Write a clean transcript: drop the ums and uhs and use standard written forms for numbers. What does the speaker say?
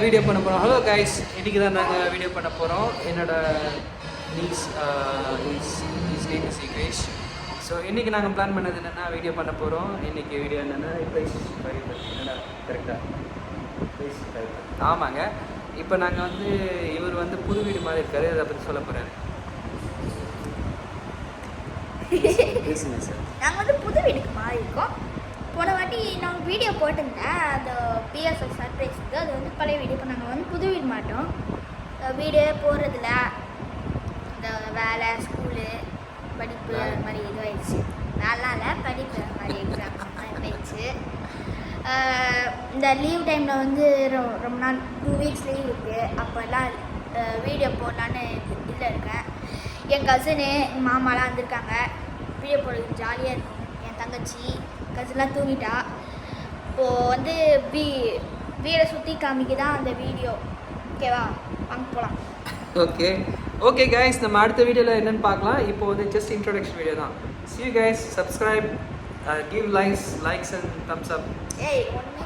Video பண்ண போகிறோம். Hello guys, இன்றைக்கி தான் நாங்கள் வீடியோ பண்ண போகிறோம். என்னோட நீஸ் நேம் இஸ் ஈகேஷ். ஸோ இன்றைக்கி நாங்கள் பிளான் பண்ணது என்னென்னா வீடியோ பண்ண போகிறோம். இன்றைக்கி வீடியோ என்னென்னா என்னடா கரெக்டாக ஆமாங்க. இப்போ நாங்கள் வந்து இவர் வந்து புது வீடு மாதிரி இருக்காரு, அதை பற்றி சொல்ல போகிறாரு. நாங்கள் வந்து புது வீட்டுக்கு மாறி இருக்கோம். போன வாட்டி நாங்கள் வீடியோ போட்டிருந்தேன், அந்த பிஎஸ்எல் சர்ப்ரைஸுக்கு. அது வந்து பழைய வீடியோ. இப்போ நாங்கள் வந்து புது வீடு மாட்டோம். வீடு போகிறதுல இந்த வேலை, ஸ்கூலு, படிப்பு அது மாதிரி இதுவாகிடுச்சு. வேலைலாம் இல்லை, படிப்பு அது மாதிரி எக்ஸாம் ஆயிடுச்சு. இந்த லீவ் டைமில் வந்து ரொம்ப நாள் 2 வீக்ஸ் லீவ் இருக்குது. அப்போல்லாம் வீடியோ போடலான்னு இல்லை இருக்கேன். என் கசினு, எங்கள் மாமாலாம் வந்திருக்காங்க. வீடியோ போடுறது ஜாலியாக இருக்கும். என் தங்கச்சி கசின்லாம் தூங்கிட்டா. இப்போது வந்து வீடை சுற்றி காமிக்க தான் அந்த வீடியோ. ஓகேவா, வாங்க போகலாம். ஓகே கைஸ், நம்ம அடுத்த வீடியோவில் என்னென்னு பார்க்கலாம். இப்போ வந்து ஜஸ்ட் இன்ட்ரோடக்ஷன் வீடியோ தான். See you guys, subscribe, give likes and thumbs up. ஏய் ஒன்றுமே